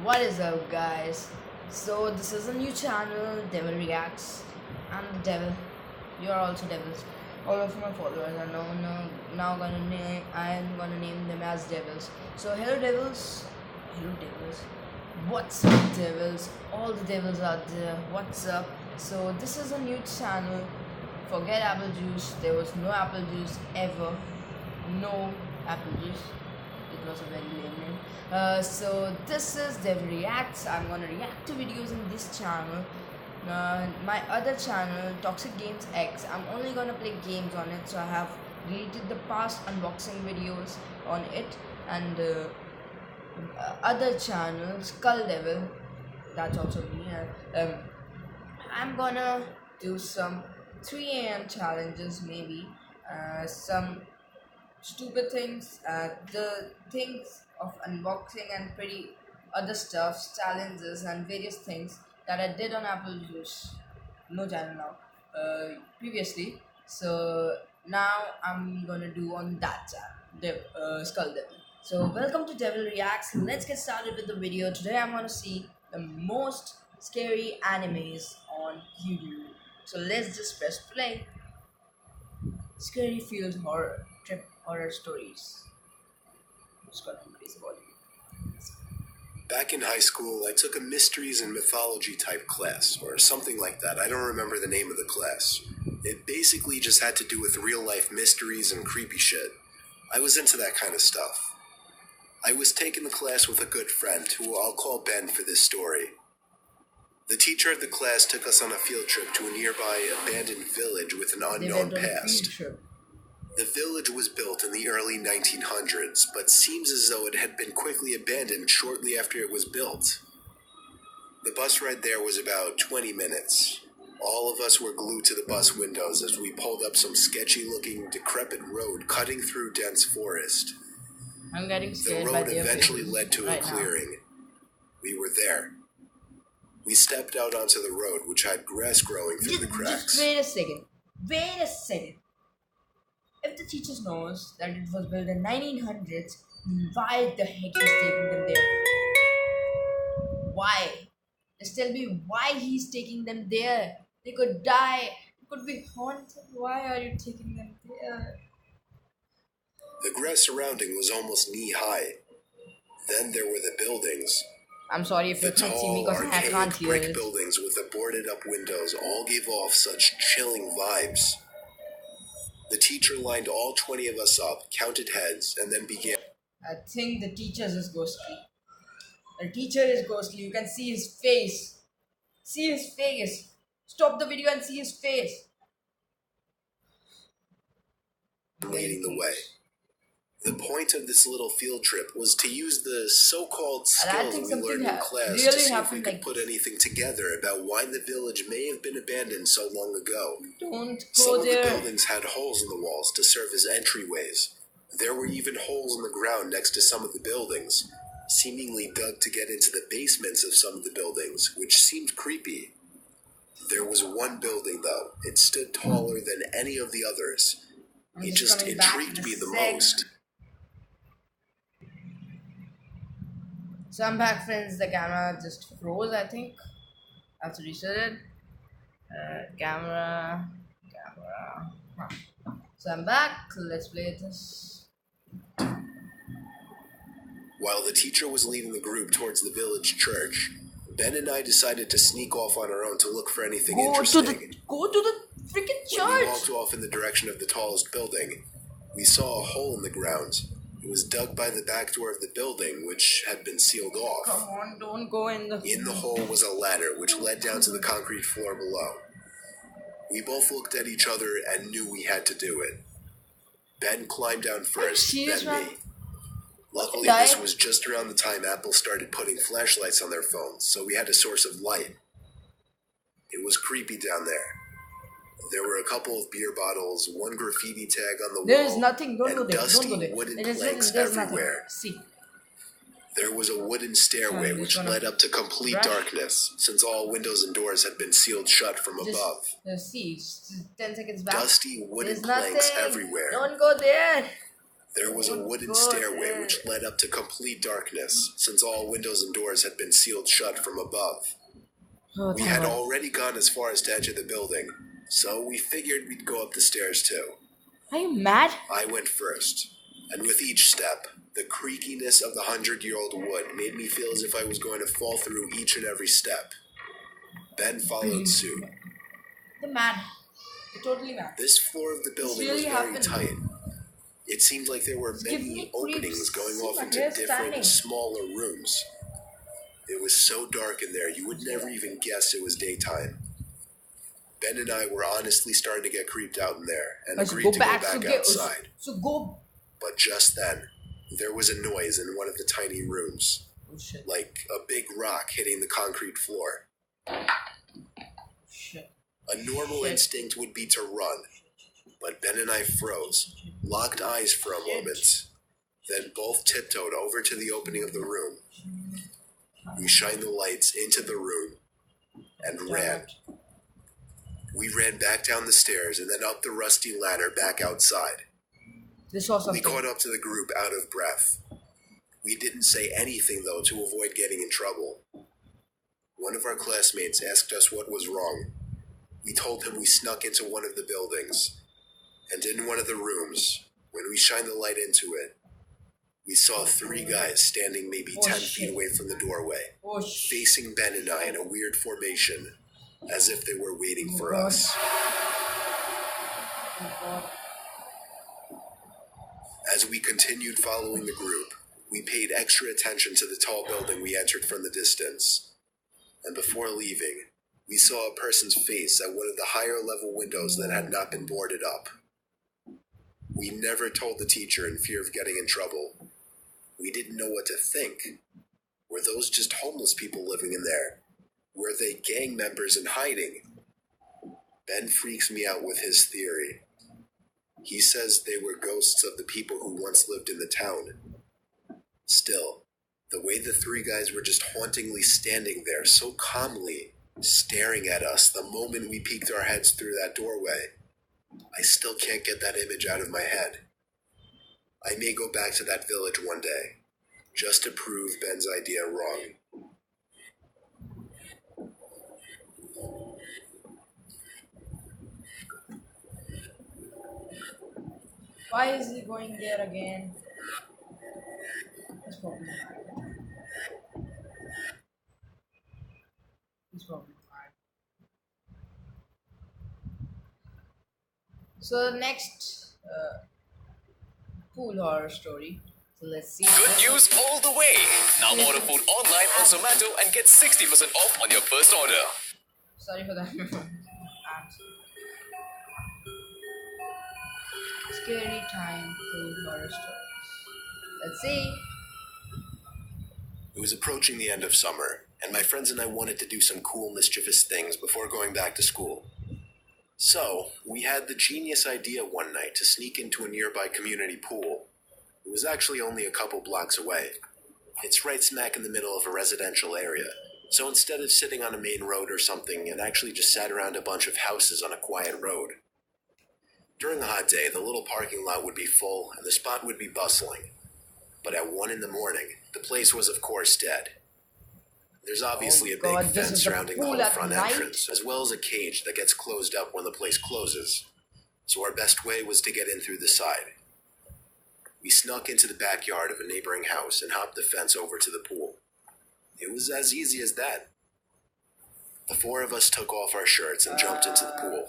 What is up, guys? So this is a new channel, Devil Reacts. I'm the devil. You're also devils. All of my followers are now gonna name. I am gonna name them as devils. So hello, devils. Hello, devils. What's up, devils? All the devils out there. What's up? So this is a new channel. Forget apple juice. There was no apple juice ever. No apple juice. It was a very lame name. So this is Dev Reacts. I'm gonna react to videos in this channel. My other channel, Toxic Games X, I'm only gonna play games on it. So I have deleted the past unboxing videos on it, and other channel, Skull Devil, that's also me. I'm gonna do some 3 a.m. challenges, maybe some stupid things, the things of unboxing and pretty other stuff, challenges and various things that I did on Apple Juice, no channel now, previously. So now I'm gonna do on that channel, Skull Devil. So welcome to Devil Reacts. Let's get started with the video. Today I'm gonna see the most scary animes on YouTube. So let's just press play. Scary field horror, trip horror stories. Just gonna increase the volume. Back in high school, I took a mysteries and mythology type class, or something like that. I don't remember the name of the class. It basically just had to do with real life mysteries and creepy shit. I was into that kind of stuff. I was taking the class with a good friend, who I'll call Ben for this story. The teacher of the class took us on a field trip to a nearby abandoned village with an They unknown went on a field past. trip. The village was built in the early 1900s, but seems as though it had been quickly abandoned shortly after it was built. The bus ride there was about 20 minutes. All of us were glued to the bus windows as we pulled up some sketchy-looking, decrepit road cutting through dense forest. I'm getting The scared by road their eventually faces led to a right now. clearing. We were there. We stepped out onto the road, which had grass growing through the cracks. Just wait a second. Wait a second. If the teacher knows that it was built in 1900s, why the heck he's taking them there? Why? Just tell me why he's taking them there. They could die. It could be haunted. Why are you taking them there? The grass surrounding was almost knee-high. Then there were the buildings. I'm sorry if you The can't see me tall, because I can't archaic hear brick it. buildings with the boarded-up windows all gave off such chilling vibes. The teacher lined all 20 of us up, counted heads, and then began. I think the teacher is ghostly. The teacher is ghostly. You can see his face. See his face. Stop the video and see his face. leading the way. The point of this little field trip was to use the so-called And I skills think we something learned in class really to see if we happened could like put this. anything together about why the village may have been abandoned so long ago. Don't Some go of the there. buildings had holes in the walls to serve as entryways. There were even holes in the ground next to some of the buildings, seemingly dug to get into the basements of some of the buildings, which seemed creepy. There was one building, though. It stood taller than any of the others. I'm It just just coming back intrigued in a me the sec. most. So I'm back, friends. The camera just froze, I think. I have to reset it. Camera. Huh. So I'm back. Let's play this. While the teacher was leading the group towards the village church, Ben and I decided to sneak off on our own to look for anything Go to interesting. the freaking When we church. walked off in the direction of the tallest building, we saw a hole in the ground. It was dug by the back door of the building, which had been sealed off. Come on, don't go in the. In the hole was a ladder, which led down to the concrete floor below. We both looked at each other and knew we had to do it. Ben climbed down first, serious, then man? me. Luckily, Die? this was just around the time Apple started putting flashlights on their phones, so we had a source of light. It was creepy down there. There were a couple of beer bottles, one graffiti tag on the wall, There is nothing. Don't and go there. Don't dusty go there. wooden There is planks there's everywhere. nothing. See. There was a wooden stairway I'm just which gonna led up to complete brush. darkness, since all windows and doors had been sealed shut from above. Just see. Just 10 seconds back. Dusty wooden There's planks nothing. everywhere. Don't go there. There was a wooden stairway which led up to complete darkness, since all windows and doors had been sealed shut from above. Oh, We had already gone as far as to enter the building, so we figured we'd go up the stairs too. Are you mad? I went first, and with each step, the creakiness of the 100-year-old wood made me feel as if I was going to fall through each and every step. Ben followed suit. You're mad. You're totally mad. This floor of the building was really very happened. tight. It seemed like there were giving many me openings creeps. going See off my into hair different, standing. smaller rooms. It was so dark in there, you would never even guess it was daytime. Ben and I were honestly starting to get creeped out in there and Let's agreed go to back. go So back get outside. so go. But just then, there was a noise in one of the tiny rooms, Oh shit! like a big rock hitting the concrete floor. Shit! A normal Shit. instinct would be to run, but Ben and I froze, locked eyes for a moment, then both tiptoed over to the opening of the room. We shined the lights into the room and ran. We ran back down the stairs and then up the rusty ladder back outside. This was We something. caught up to the group out of breath. We didn't say anything, though, to avoid getting in trouble. One of our classmates asked us what was wrong. We told him we snuck into one of the buildings. And in one of the rooms, when we shined the light into it, we saw 3 guys standing maybe Oh, 10 shit. feet away from the doorway, Oh shit! facing Ben and I in a weird formation, as if they were waiting Oh, for God. us. Oh god! As we continued following the group, we paid extra attention to the tall building we entered from the distance. And before leaving, we saw a person's face at one of the higher level windows that had not been boarded up. We never told the teacher in fear of getting in trouble. We didn't know what to think. Were those just homeless people living in there? Were they gang members in hiding? Ben freaks me out with his theory. He says they were ghosts of the people who once lived in the town. Still, the way the 3 guys were just hauntingly standing there so calmly, staring at us the moment we peeked our heads through that doorway, I still can't get that image out of my head. I may go back to that village one day, just to prove Ben's idea wrong. Why is he going there again? It's probably mad. He's probably mad. So the next cool horror story. So let's see. Good news all the way. Now order food online on Zomato and get 60% off on your first order. Sorry for that. Scary time cool horror stories. Let's see. It was approaching the end of summer, and my friends and I wanted to do some cool, mischievous things before going back to school. So, we had the genius idea one night to sneak into a nearby community pool. It was actually only a couple blocks away. It's right smack in the middle of a residential area, so instead of sitting on a main road or something, it actually just sat around a bunch of houses on a quiet road. During a hot day, the little parking lot would be full and the spot would be bustling. But at 1 in the morning, the place was of course dead. There's obviously a God, big this fence is the surrounding the pool whole at front night? entrance, as well as a cage that gets closed up when the place closes. So our best way was to get in through the side. We snuck into the backyard of a neighboring house and hopped the fence over to the pool. It was as easy as that. The 4 of us took off our shirts and jumped into the pool,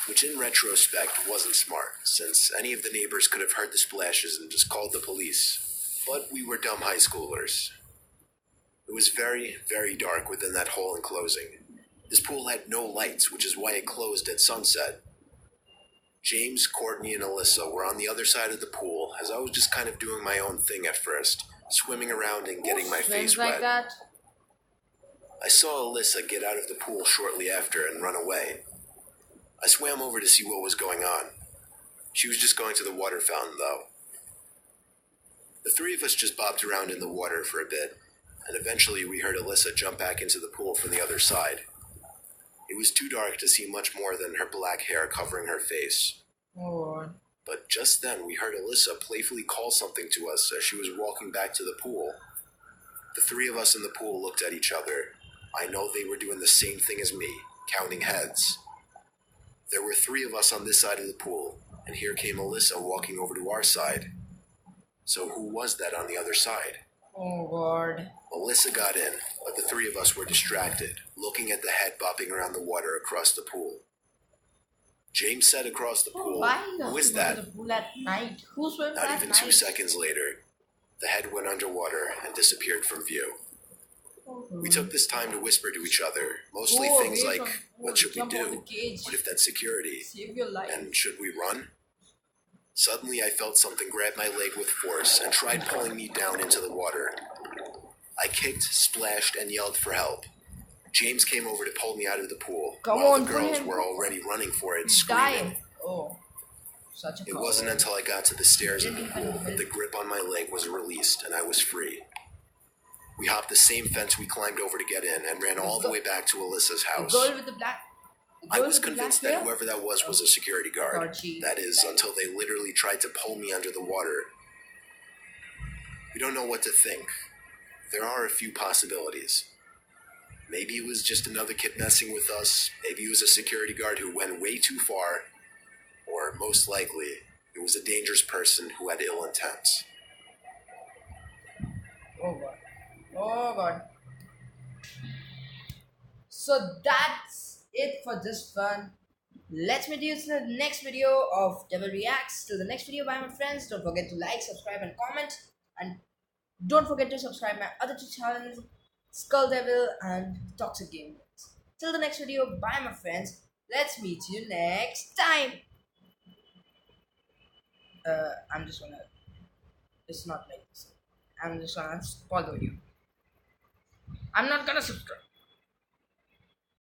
which in retrospect wasn't smart, since any of the neighbors could have heard the splashes and just called the police. But we were dumb high schoolers. It was very, very dark within that whole enclosing. This pool had no lights, which is why it closed at sunset. James, Courtney, and Alyssa were on the other side of the pool, as I was just kind of doing my own thing at first, swimming around and getting my Swims face like wet. that? I saw Alyssa get out of the pool shortly after and run away. I swam over to see what was going on. She was just going to the water fountain, though. The 3 of us just bopped around in the water for a bit, and eventually we heard Alyssa jump back into the pool from the other side. It was too dark to see much more than her black hair covering her face. Oh, But just then we heard Alyssa playfully call something to us as she was walking back to the pool. The three of us in the pool looked at each other. I know they were doing the same thing as me, counting heads. There were three of us on this side of the pool, and here came Alyssa walking over to our side. So who was that on the other side? Oh god. Alyssa got in, but the three of us were distracted, looking at the head bopping around the water across the pool. James said across the pool, Why you "Who have is to go to that?" the pool at night? Who swims Not at even night? 2 seconds later, the head went underwater and disappeared from view. We took this time to whisper to each other, mostly Go things away like, from the what pool, should we jump out do? the cage. What if that's security? Save your life. And should we run? Suddenly I felt something grab my leg with force and tried pulling me down into the water. I kicked, splashed, and yelled for help. James came over to pull me out of the pool, Come while on, the pull girls him. were already running for it, He's screaming. dying. Oh. Such a It wasn't coward. until I got to the stairs of the pool that the grip on my leg was released and I was free. We hopped the same fence we climbed over to get in and ran all the way back to Alyssa's The house. girl with the black. the I girl was with the black convinced that hair? whoever that was a security guard. God, she- That is, until they literally tried to pull me under the water. We don't know what to think. There are a few possibilities. Maybe it was just another kid messing with us. Maybe it was a security guard who went way too far. Or most likely, it was a dangerous person who had ill intent. Oh god. Oh god. So that's it for this one. Let's meet you in the next video of Devil Reacts. Till the next video, bye my friends. Don't forget to like, subscribe, and comment. And don't forget to subscribe my other two channels, Skull Devil and Toxic Game. Till the next video, bye my friends. Let's meet you next time. I'm just gonna. It's not like this. I'm just gonna spoil the video. I'm not gonna subscribe.